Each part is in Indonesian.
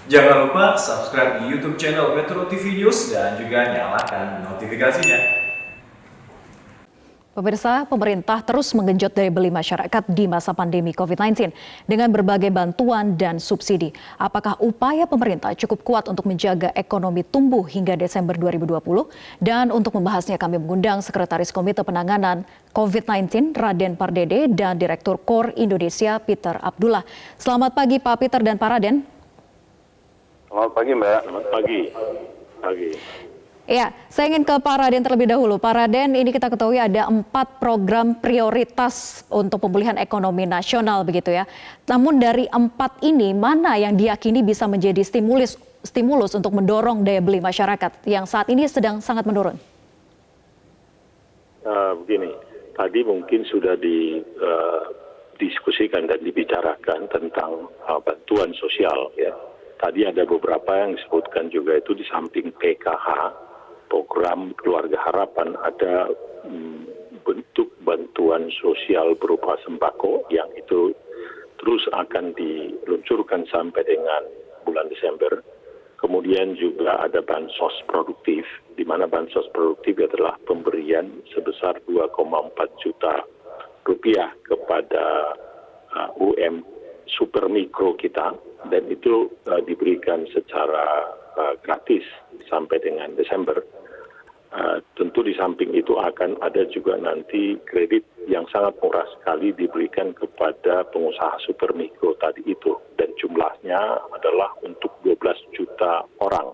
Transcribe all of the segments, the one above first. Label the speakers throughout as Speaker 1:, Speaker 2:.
Speaker 1: Jangan lupa subscribe di YouTube channel Metro TV News dan juga nyalakan notifikasinya.
Speaker 2: Pemirsa, pemerintah terus menggenjot daya beli masyarakat di masa pandemi COVID-19 dengan berbagai bantuan dan subsidi. Apakah upaya pemerintah cukup kuat untuk menjaga ekonomi tumbuh hingga Desember 2020? Dan untuk membahasnya kami mengundang Sekretaris Komite Penanganan COVID-19 Raden Pardede dan Direktur KOR Indonesia Peter Abdullah. Selamat pagi Pak Peter dan Pak Raden.
Speaker 3: Selamat pagi Mbak. Selamat pagi.
Speaker 2: Ya, saya ingin ke Pak Raden terlebih dahulu. Pak Raden, ini kita ketahui ada 4 program prioritas untuk pemulihan ekonomi nasional begitu ya. Namun dari 4 ini, mana yang diyakini bisa menjadi stimulus untuk mendorong daya beli masyarakat yang saat ini sedang sangat menurun?
Speaker 3: Begini, tadi mungkin sudah didiskusikan dan dibicarakan tentang bantuan sosial ya. Tadi ada beberapa yang disebutkan juga itu di samping PKH, program Keluarga Harapan, ada bentuk bantuan sosial berupa sembako yang itu terus akan diluncurkan sampai dengan bulan Desember. Kemudian juga ada bansos produktif, di mana bansos produktif adalah pemberian sebesar 2,4 juta rupiah kepada super mikro kita, dan itu diberikan secara gratis sampai dengan Desember. Tentu di samping itu akan ada juga nanti kredit yang sangat murah sekali diberikan kepada pengusaha super mikro tadi itu, dan jumlahnya adalah untuk 12 juta orang.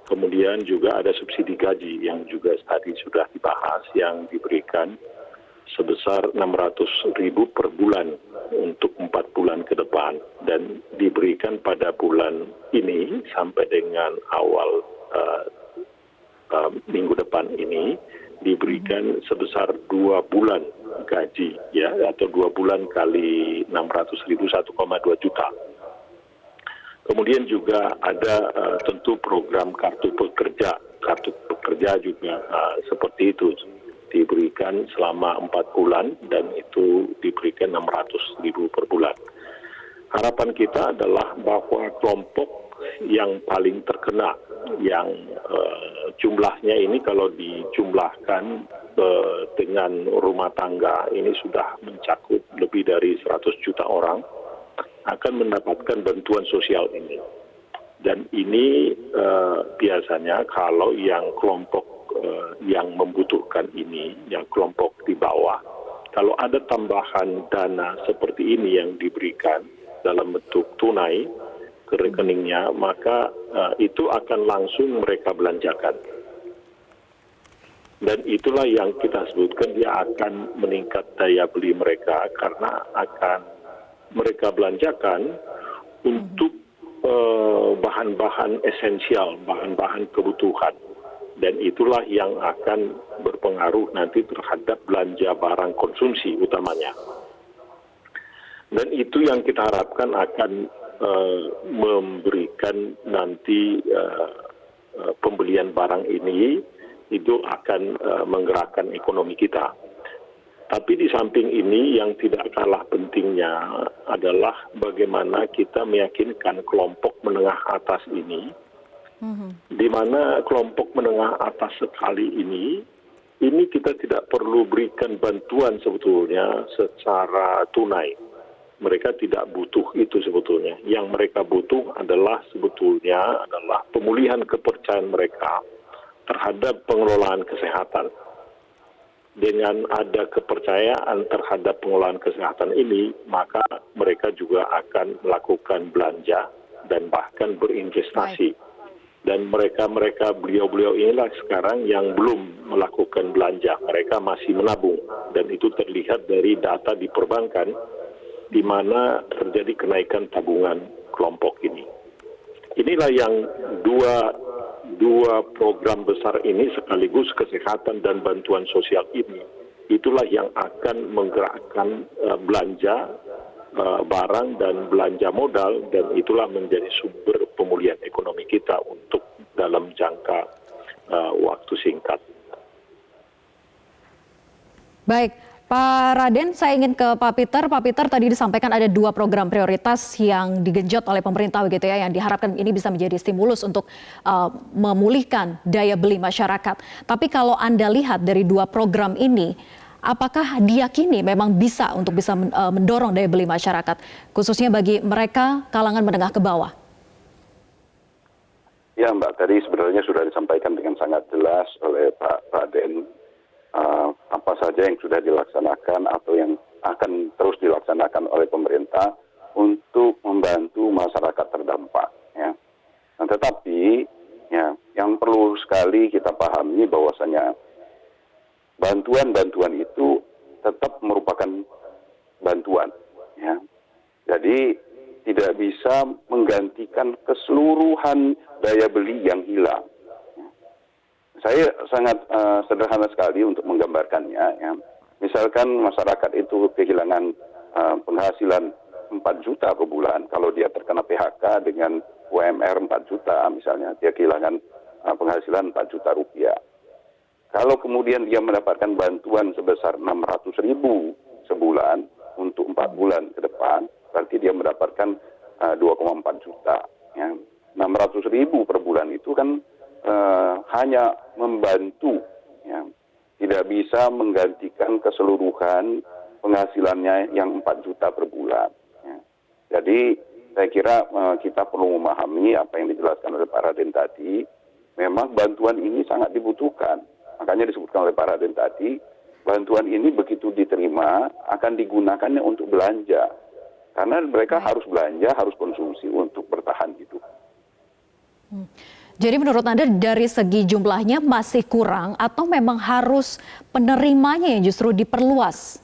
Speaker 3: Kemudian juga ada subsidi gaji yang juga tadi sudah dibahas yang diberikan sebesar 600.000 per bulan untuk 4 bulan ke depan, dan diberikan pada bulan ini sampai dengan awal minggu depan ini diberikan sebesar 2 bulan gaji ya, atau 2 bulan kali 600.000 1,2 juta. Kemudian juga ada tentu program kartu pekerja juga seperti itu diberikan selama 4 bulan, dan itu diberikan 600.000 per bulan. Harapan kita adalah bahwa kelompok yang paling terkena, yang jumlahnya ini kalau dijumlahkan dengan rumah tangga ini sudah mencakup lebih dari 100 juta orang, akan mendapatkan bantuan sosial ini. Dan ini biasanya kalau yang kelompok yang membutuhkan ini, yang kelompok di bawah, kalau ada tambahan dana seperti ini yang diberikan dalam bentuk tunai ke rekeningnya, maka itu akan langsung mereka belanjakan. Dan itulah yang kita sebutkan, dia akan meningkat daya beli mereka karena akan mereka belanjakan untuk bahan-bahan esensial, bahan-bahan kebutuhan. Dan itulah yang akan berpengaruh nanti terhadap belanja barang konsumsi utamanya. Dan itu yang kita harapkan akan memberikan nanti pembelian barang ini, itu akan menggerakkan ekonomi kita. Tapi di samping ini yang tidak kalah pentingnya adalah bagaimana kita meyakinkan kelompok menengah atas ini, di mana kelompok menengah atas sekali ini kita tidak perlu berikan bantuan sebetulnya secara tunai. Mereka tidak butuh itu sebetulnya. Yang mereka butuh adalah sebetulnya adalah pemulihan kepercayaan mereka terhadap pengelolaan kesehatan. Dengan ada kepercayaan terhadap pengelolaan kesehatan ini, maka mereka juga akan melakukan belanja dan bahkan berinvestasi. Dan beliau-beliau inilah sekarang yang belum melakukan belanja. Mereka masih menabung. Dan itu terlihat dari data di perbankan, di mana terjadi kenaikan tabungan kelompok ini. Inilah yang dua program besar ini, sekaligus kesehatan dan bantuan sosial ini, itulah yang akan menggerakkan belanja barang dan belanja modal, dan itulah menjadi sumber pemulihan ekonomi kita untuk dalam jangka waktu singkat.
Speaker 2: Baik, Pak Raden, saya ingin ke Pak Peter. Pak Peter, tadi disampaikan ada 2 program prioritas yang digenjot oleh pemerintah begitu ya, yang diharapkan ini bisa menjadi stimulus untuk memulihkan daya beli masyarakat. Tapi kalau Anda lihat dari 2 program ini, apakah diyakini memang bisa mendorong daya beli masyarakat, khususnya bagi mereka kalangan menengah ke bawah?
Speaker 4: Ya Mbak, tadi sebenarnya sudah disampaikan dengan sangat jelas oleh Pak Raden apa saja yang sudah dilaksanakan atau yang akan terus dilaksanakan oleh pemerintah untuk membantu masyarakat terdampak. Ya. Nah, tetapi ya, yang perlu sekali kita pahami bahwasanya bantuan-bantuan itu tetap merupakan bantuan. Ya. Jadi tidak bisa menggantikan keseluruhan daya beli yang hilang. Saya sangat sederhana sekali untuk menggambarkannya. Ya. Misalkan masyarakat itu kehilangan penghasilan 4 juta per bulan, kalau dia terkena PHK dengan UMR 4 juta misalnya, dia kehilangan penghasilan 4 juta rupiah. Kalau kemudian dia mendapatkan bantuan sebesar 600.000 sebulan untuk 4 bulan ke depan, berarti dia mendapatkan 2,4 juta. Ya. 600.000 per bulan itu kan hanya membantu, ya, tidak bisa menggantikan keseluruhan penghasilannya yang 4 juta per bulan. Ya. Jadi saya kira kita perlu memahami apa yang dijelaskan oleh Pak Raden tadi, memang bantuan ini sangat dibutuhkan. Makanya disebutkan oleh Pak Raden tadi, bantuan ini begitu diterima akan digunakannya untuk belanja. Karena mereka harus belanja, harus konsumsi untuk bertahan hidup.
Speaker 2: Jadi menurut Anda dari segi jumlahnya masih kurang atau memang harus penerimanya yang justru diperluas?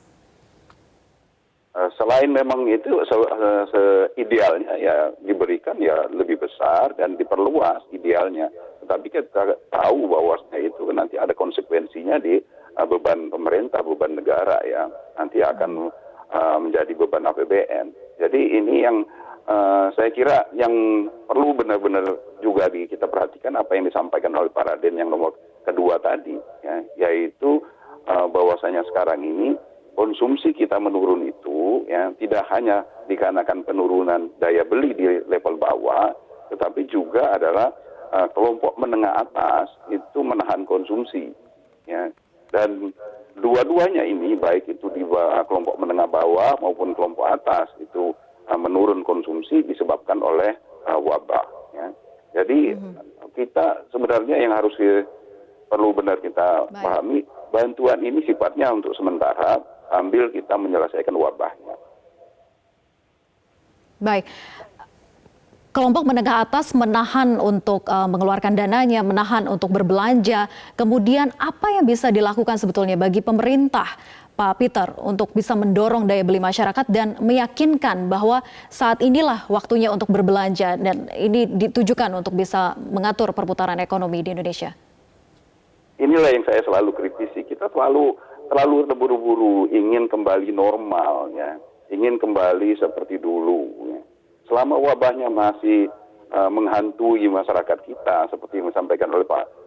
Speaker 4: Selain memang itu idealnya ya diberikan ya lebih besar dan diperluas idealnya. Tetapi kita tahu bahwa itu nanti ada konsekuensinya di beban pemerintah, beban negara ya. Nanti akan menjadi beban APBN. Jadi ini yang saya kira yang perlu benar-benar juga kita perhatikan apa yang disampaikan oleh Pak Raden yang nomor kedua tadi, ya, yaitu bahwasanya sekarang ini konsumsi kita menurun itu ya tidak hanya dikarenakan penurunan daya beli di level bawah, tetapi juga adalah kelompok menengah atas itu menahan konsumsi, ya, dan dua-duanya ini baik itu di kelompok menengah bawah maupun kelompok atas itu menurun konsumsi disebabkan oleh wabah. Ya. Jadi kita sebenarnya yang harus perlu benar kita pahami, bantuan ini sifatnya untuk sementara sambil kita menyelesaikan wabahnya.
Speaker 2: Baik. Kelompok menengah atas menahan untuk mengeluarkan dananya, menahan untuk berbelanja. Kemudian apa yang bisa dilakukan sebetulnya bagi pemerintah, Pak Peter, untuk bisa mendorong daya beli masyarakat dan meyakinkan bahwa saat inilah waktunya untuk berbelanja dan ini ditujukan untuk bisa mengatur perputaran ekonomi di Indonesia?
Speaker 4: Inilah yang saya selalu kritisi. Kita terlalu terburu-buru ingin kembali normal, ya, ingin kembali seperti dulu. Ya. Selama wabahnya masih menghantui masyarakat kita, seperti yang disampaikan oleh Pak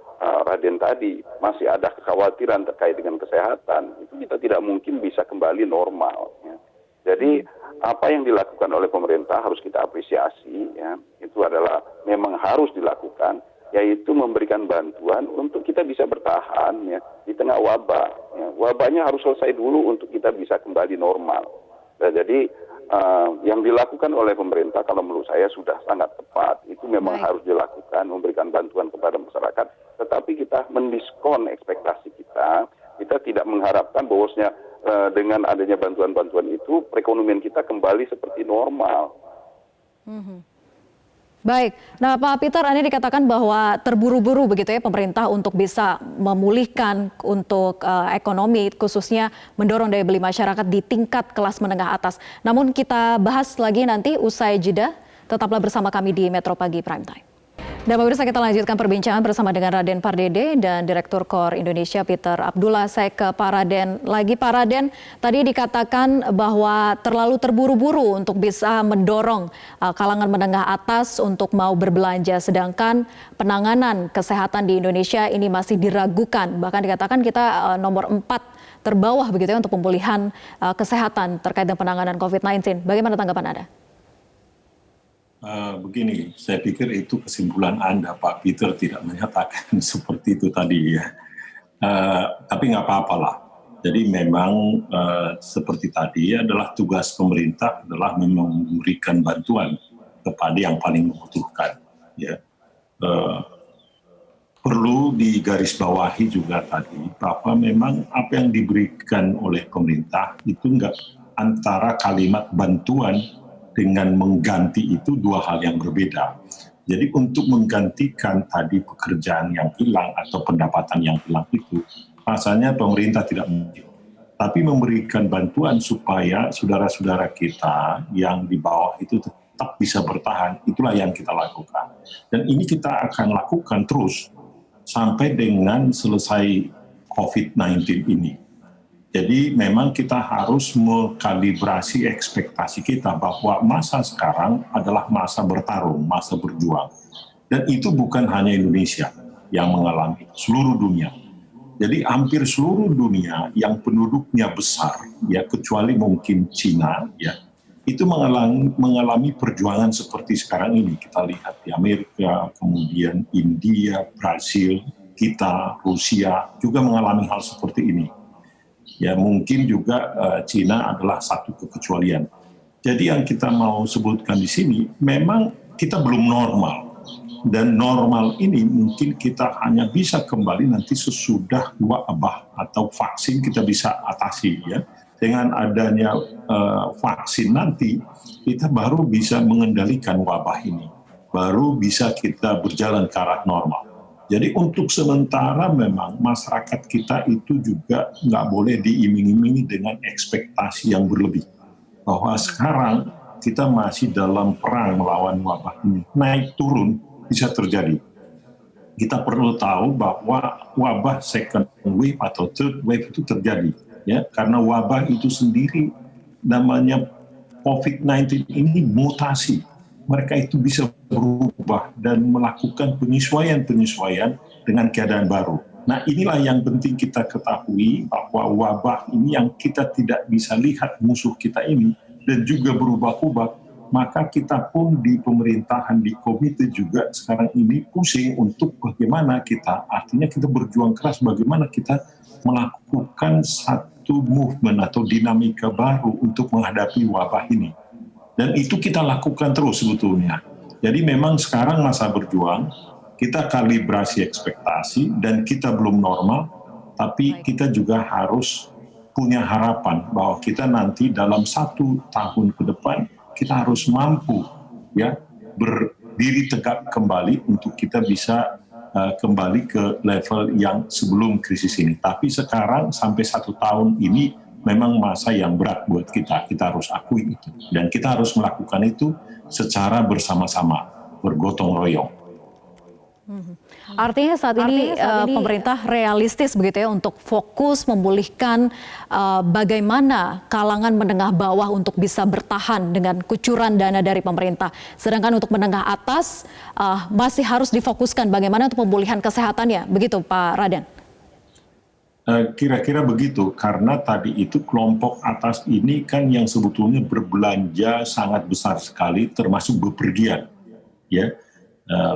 Speaker 4: Raden tadi, masih ada kekhawatiran terkait dengan kesehatan, itu kita tidak mungkin bisa kembali normal. Ya. Jadi apa yang dilakukan oleh pemerintah harus kita apresiasi, ya, itu adalah memang harus dilakukan, yaitu memberikan bantuan untuk kita bisa bertahan ya, di tengah wabah. Ya. Wabahnya harus selesai dulu untuk kita bisa kembali normal. Nah, jadi yang dilakukan oleh pemerintah kalau menurut saya sudah sangat tepat. Itu memang harus dilakukan, memberikan bantuan kepada masyarakat. Tetapi kita mendiskon ekspektasi kita. Kita tidak mengharapkan bahwasanya dengan adanya bantuan-bantuan itu perekonomian kita kembali seperti normal.
Speaker 2: Baik, nah Pak Peter, Anda dikatakan bahwa terburu-buru begitu ya pemerintah untuk bisa memulihkan untuk ekonomi, khususnya mendorong daya beli masyarakat di tingkat kelas menengah atas. Namun kita bahas lagi nanti usai jeda, tetaplah bersama kami di Metro Pagi Prime Time. Dan pemirsa, kita lanjutkan perbincangan bersama dengan Raden Pardede dan Direktur KOR Indonesia Peter Abdullah. Saya ke Pak Raden lagi. Pak Raden, tadi dikatakan bahwa terlalu terburu-buru untuk bisa mendorong kalangan menengah atas untuk mau berbelanja, sedangkan penanganan kesehatan di Indonesia ini masih diragukan. Bahkan dikatakan kita nomor 4 terbawah begitu ya untuk pemulihan kesehatan terkait dengan penanganan COVID-19. Bagaimana tanggapan Anda?
Speaker 5: Begini, saya pikir itu kesimpulan Anda, Pak Peter tidak menyatakan seperti itu tadi ya. Tapi nggak apa-apalah. Jadi memang seperti tadi adalah tugas pemerintah adalah memberikan bantuan kepada yang paling membutuhkan. Ya. Perlu digarisbawahi juga tadi bahwa memang apa yang diberikan oleh pemerintah itu nggak antara kalimat bantuan dengan mengganti itu dua hal yang berbeda. Jadi untuk menggantikan tadi pekerjaan yang hilang atau pendapatan yang hilang itu, rasanya pemerintah tidak mungkin. Tapi memberikan bantuan supaya saudara-saudara kita yang di bawah itu tetap bisa bertahan, itulah yang kita lakukan. Dan ini kita akan lakukan terus sampai dengan selesai COVID-19 ini. Jadi memang kita harus mengkalibrasi ekspektasi kita bahwa masa sekarang adalah masa bertarung, masa berjuang. Dan itu bukan hanya Indonesia yang mengalami, seluruh dunia. Jadi hampir seluruh dunia yang penduduknya besar, ya kecuali mungkin Cina, ya itu mengalami perjuangan seperti sekarang ini. Kita lihat di Amerika, kemudian India, Brasil, kita, Rusia juga mengalami hal seperti ini. Ya mungkin juga Cina adalah satu kekecualian. Jadi yang kita mau sebutkan di sini, memang kita belum normal. Dan normal ini mungkin kita hanya bisa kembali nanti sesudah wabah atau vaksin kita bisa atasi ya. Dengan adanya vaksin nanti, kita baru bisa mengendalikan wabah ini. Baru bisa kita berjalan ke arah normal. Jadi untuk sementara memang masyarakat kita itu juga nggak boleh diiming-imingi dengan ekspektasi yang berlebih. Bahwa sekarang kita masih dalam perang melawan wabah ini. Naik turun bisa terjadi. Kita perlu tahu bahwa wabah second wave atau third wave itu terjadi. Ya, karena wabah itu sendiri namanya COVID-19 ini mutasi. Mereka itu bisa berubah dan melakukan penyesuaian-penyesuaian dengan keadaan baru. Nah inilah yang penting kita ketahui bahwa wabah ini yang kita tidak bisa lihat musuh kita ini dan juga berubah-ubah, maka kita pun di pemerintahan, di komite juga sekarang ini pusing untuk bagaimana kita, artinya kita berjuang keras bagaimana kita melakukan satu movement atau dinamika baru untuk menghadapi wabah ini. Dan itu kita lakukan terus sebetulnya. Jadi memang sekarang masa berjuang, kita kalibrasi ekspektasi dan kita belum normal, tapi kita juga harus punya harapan bahwa kita nanti dalam 1 tahun ke depan, kita harus mampu ya berdiri tegak kembali untuk kita bisa kembali ke level yang sebelum krisis ini. Tapi sekarang sampai 1 tahun ini, memang masa yang berat buat kita harus akui itu. Dan kita harus melakukan itu secara bersama-sama, bergotong royong.
Speaker 2: Artinya saat ini pemerintah realistis begitu ya untuk fokus memulihkan bagaimana kalangan menengah bawah untuk bisa bertahan dengan kucuran dana dari pemerintah. Sedangkan untuk menengah atas masih harus difokuskan bagaimana untuk pemulihan kesehatannya. Begitu Pak Raden?
Speaker 5: Kira-kira begitu, karena tadi itu kelompok atas ini kan yang sebetulnya berbelanja sangat besar sekali, termasuk bepergian. Ya,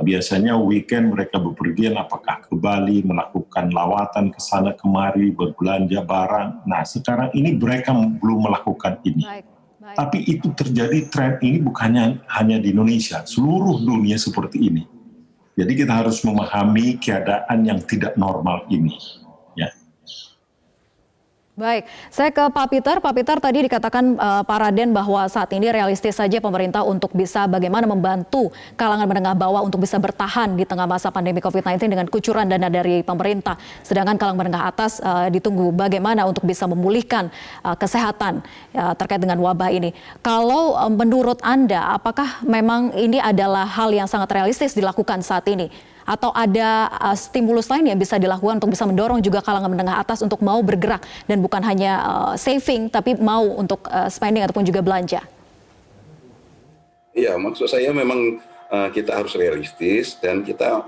Speaker 5: biasanya weekend mereka bepergian, apakah ke Bali, melakukan lawatan ke sana kemari, berbelanja barang. Nah, sekarang ini mereka belum melakukan ini. Baik. Tapi itu terjadi tren ini bukannya hanya di Indonesia, seluruh dunia seperti ini. Jadi kita harus memahami keadaan yang tidak normal ini. Ya.
Speaker 2: Baik, saya ke Pak Peter. Pak Peter, tadi dikatakan Pak Raden bahwa saat ini realistis saja pemerintah untuk bisa bagaimana membantu kalangan menengah bawah untuk bisa bertahan di tengah masa pandemi COVID-19 dengan kucuran dana dari pemerintah. Sedangkan kalangan menengah atas ditunggu bagaimana untuk bisa memulihkan kesehatan terkait dengan wabah ini. Kalau menurut Anda, apakah memang ini adalah hal yang sangat realistis dilakukan saat ini? Atau ada stimulus lain yang bisa dilakukan untuk bisa mendorong juga kalangan menengah atas untuk mau bergerak dan bukan hanya saving tapi mau untuk spending ataupun juga belanja?
Speaker 4: Iya, maksud saya memang kita harus realistis dan kita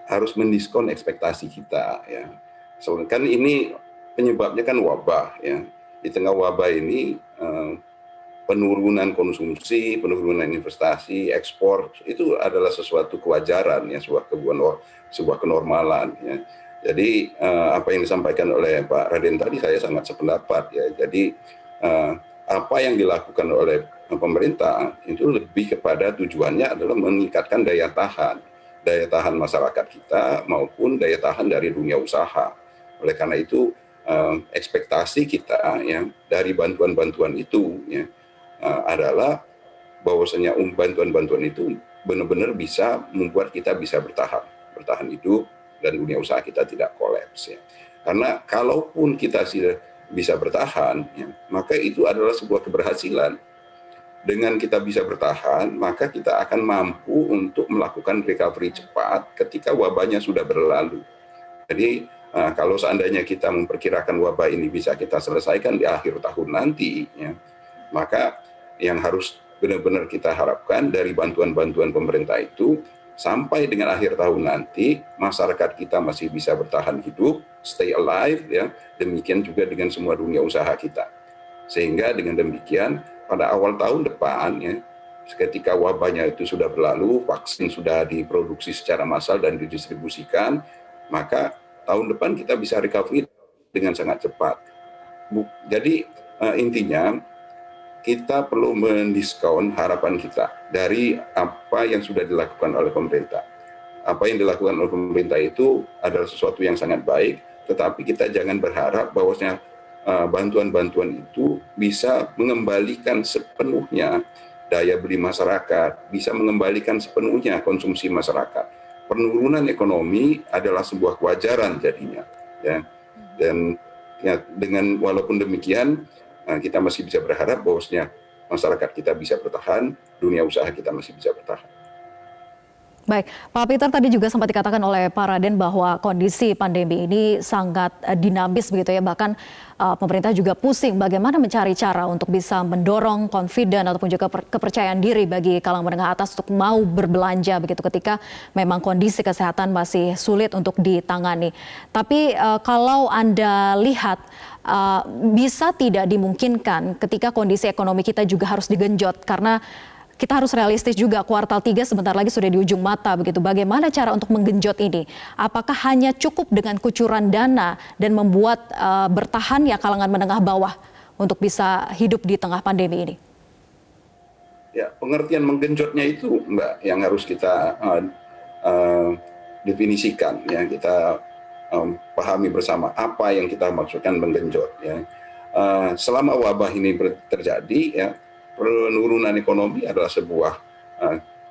Speaker 4: harus mendiskon ekspektasi kita. Ya. So, kan ini penyebabnya kan wabah ya. Di tengah wabah ini penurunan konsumsi, penurunan investasi, ekspor itu adalah sesuatu kewajaran ya, sebuah kenormalan ya. Jadi apa yang disampaikan oleh Pak Raden tadi saya sangat sependapat ya. Jadi apa yang dilakukan oleh pemerintah itu lebih kepada tujuannya adalah meningkatkan daya tahan masyarakat kita maupun daya tahan dari dunia usaha. Oleh karena itu ekspektasi kita ya dari bantuan-bantuan itu ya adalah bahwasanya bantuan-bantuan itu benar-benar bisa membuat kita bisa bertahan hidup dan dunia usaha kita tidak kolaps ya. Karena kalaupun kita sudah bisa bertahan ya, maka itu adalah sebuah keberhasilan. Dengan kita bisa bertahan, maka kita akan mampu untuk melakukan recovery cepat ketika wabahnya sudah berlalu. Jadi kalau seandainya kita memperkirakan wabah ini bisa kita selesaikan di akhir tahun nanti ya, maka yang harus benar-benar kita harapkan dari bantuan-bantuan pemerintah itu sampai dengan akhir tahun nanti masyarakat kita masih bisa bertahan hidup, stay alive ya. Demikian juga dengan semua dunia usaha kita. Sehingga dengan demikian pada awal tahun depan ya, ketika wabahnya itu sudah berlalu, vaksin sudah diproduksi secara massal dan didistribusikan, maka tahun depan kita bisa recovery dengan sangat cepat. Jadi intinya kita perlu mendiskon harapan kita dari apa yang sudah dilakukan oleh pemerintah. Apa yang dilakukan oleh pemerintah itu adalah sesuatu yang sangat baik, tetapi kita jangan berharap bahwasanya bantuan-bantuan itu bisa mengembalikan sepenuhnya daya beli masyarakat, bisa mengembalikan sepenuhnya konsumsi masyarakat. Penurunan ekonomi adalah sebuah kewajaran jadinya, ya. Dan ya, dengan walaupun demikian kita masih bisa berharap bahwasanya masyarakat kita bisa bertahan, dunia usaha kita masih bisa bertahan.
Speaker 2: Baik, Pak Peter tadi juga sempat dikatakan oleh Pak Raden bahwa kondisi pandemi ini sangat dinamis begitu ya, bahkan pemerintah juga pusing bagaimana mencari cara untuk bisa mendorong confident ataupun juga kepercayaan diri bagi kalangan menengah atas untuk mau berbelanja begitu ketika memang kondisi kesehatan masih sulit untuk ditangani. Tapi kalau Anda lihat bisa tidak dimungkinkan ketika kondisi ekonomi kita juga harus digenjot karena kita harus realistis juga, kuartal 3 sebentar lagi sudah di ujung mata begitu. Bagaimana cara untuk menggenjot ini? Apakah hanya cukup dengan kucuran dana dan membuat bertahan ya kalangan menengah bawah untuk bisa hidup di tengah pandemi ini?
Speaker 4: Ya, pengertian menggenjotnya itu Mbak yang harus kita definisikan ya, kita pahami bersama apa yang kita maksudkan menggenjot ya. Selama wabah ini terjadi ya, penurunan ekonomi adalah sebuah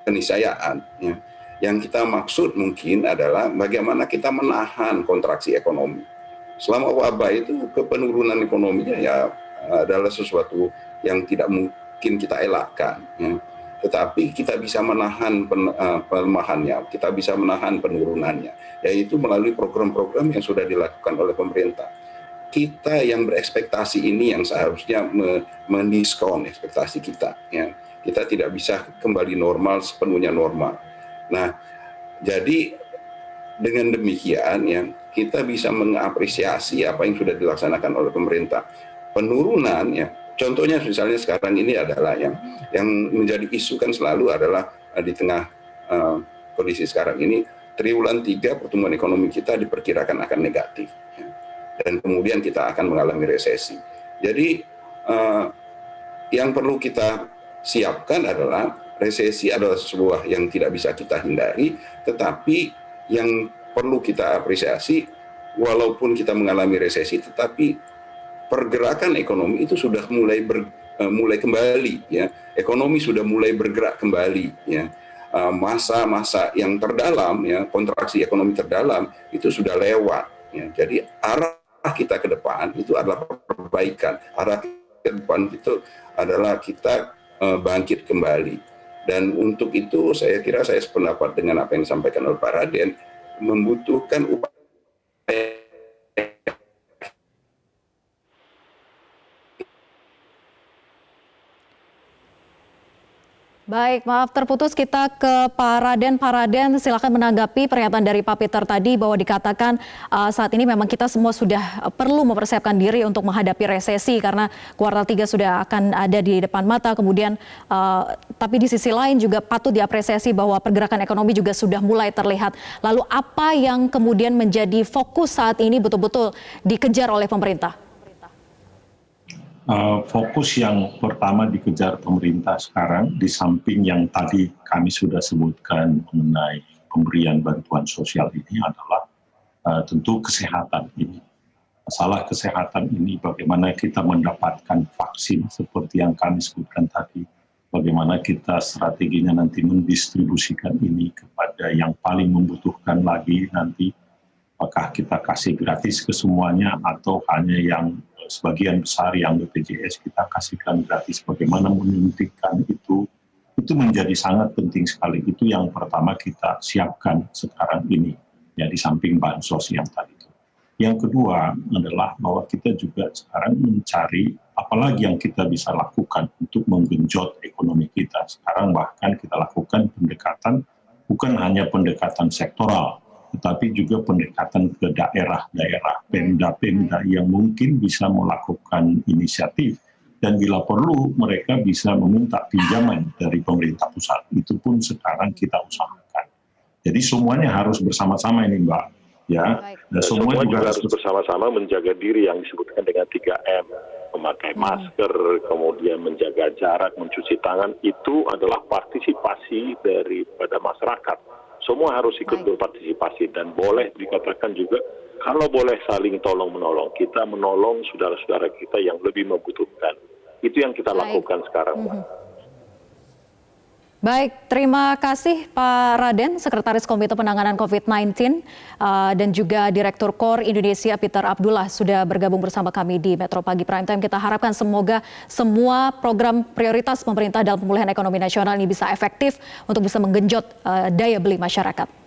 Speaker 4: keniscayaan. Ya. Yang kita maksud mungkin adalah bagaimana kita menahan kontraksi ekonomi. Selama wabah itu penurunan ekonominya ya adalah sesuatu yang tidak mungkin kita elakkan. Ya. Tetapi kita bisa menahan pelemahannya, kita bisa menahan penurunannya, yaitu melalui program-program yang sudah dilakukan oleh pemerintah. Kita yang berekspektasi ini yang seharusnya mendiskon ekspektasi kita. Ya. Kita tidak bisa kembali normal, sepenuhnya normal. Nah, jadi dengan demikian ya kita bisa mengapresiasi apa yang sudah dilaksanakan oleh pemerintah. Penurunan ya, contohnya misalnya sekarang ini adalah yang menjadi isu kan selalu adalah di tengah kondisi sekarang ini, triwulan 3 pertumbuhan ekonomi kita diperkirakan akan negatif. Ya. Dan kemudian kita akan mengalami resesi. Jadi yang perlu kita siapkan adalah resesi adalah sebuah yang tidak bisa kita hindari, tetapi yang perlu kita apresiasi walaupun kita mengalami resesi, tetapi pergerakan ekonomi itu sudah mulai kembali, ya. Ekonomi sudah mulai bergerak kembali, ya. Masa-masa yang terdalam, ya, kontraksi ekonomi terdalam itu sudah lewat. Ya. Jadi arah kita ke depan itu adalah perbaikan. Arah ke depan itu adalah kita bangkit kembali. Dan untuk itu saya kira saya sependapat dengan apa yang disampaikan oleh Pak Raden, membutuhkan upaya
Speaker 2: Baik, maaf terputus, kita ke Pak Raden. Pak Raden, silakan menanggapi pernyataan dari Pak Peter tadi bahwa dikatakan saat ini memang kita semua sudah perlu mempersiapkan diri untuk menghadapi resesi karena kuartal 3 sudah akan ada di depan mata. Kemudian tapi di sisi lain juga patut diapresiasi bahwa pergerakan ekonomi juga sudah mulai terlihat. Lalu apa yang kemudian menjadi fokus saat ini betul-betul dikejar oleh pemerintah?
Speaker 5: Fokus yang pertama dikejar pemerintah sekarang, di samping yang tadi kami sudah sebutkan mengenai pemberian bantuan sosial ini adalah tentu kesehatan ini. Masalah kesehatan ini bagaimana kita mendapatkan vaksin seperti yang kami sebutkan tadi, bagaimana kita strateginya nanti mendistribusikan ini kepada yang paling membutuhkan lagi nanti, apakah kita kasih gratis ke semuanya atau hanya yang sebagian besar yang BPJS kita kasihkan gratis, bagaimana menyuntikkan itu menjadi sangat penting sekali. Itu yang pertama kita siapkan sekarang ini, ya di samping bansos yang tadi itu. Yang kedua adalah bahwa kita juga sekarang mencari apalagi yang kita bisa lakukan untuk menggenjot ekonomi kita. Sekarang bahkan kita lakukan pendekatan, bukan hanya pendekatan sektoral, tetapi juga pendekatan ke daerah-daerah, pemda-pemda yang mungkin bisa melakukan inisiatif dan bila perlu mereka bisa meminta pinjaman dari pemerintah pusat. Itu pun sekarang kita usahakan. Jadi semuanya harus bersama-sama ini, Mbak. Ya, dan
Speaker 3: semua juga harus bersama-sama menjaga diri yang disebutkan dengan 3M, memakai masker, kemudian menjaga jarak, mencuci tangan, itu adalah partisipasi daripada masyarakat. Semua harus ikut berpartisipasi dan boleh dikatakan juga kalau boleh saling tolong-menolong. Kita menolong saudara-saudara kita yang lebih membutuhkan. Itu yang kita lakukan sekarang, Mbak.
Speaker 2: Baik, terima kasih Pak Raden, Sekretaris Komite Penanganan COVID-19 dan juga Direktur KOR Indonesia Peter Abdullah sudah bergabung bersama kami di Metro Pagi Prime Time. Kita harapkan semoga semua program prioritas pemerintah dalam pemulihan ekonomi nasional ini bisa efektif untuk bisa menggenjot daya beli masyarakat.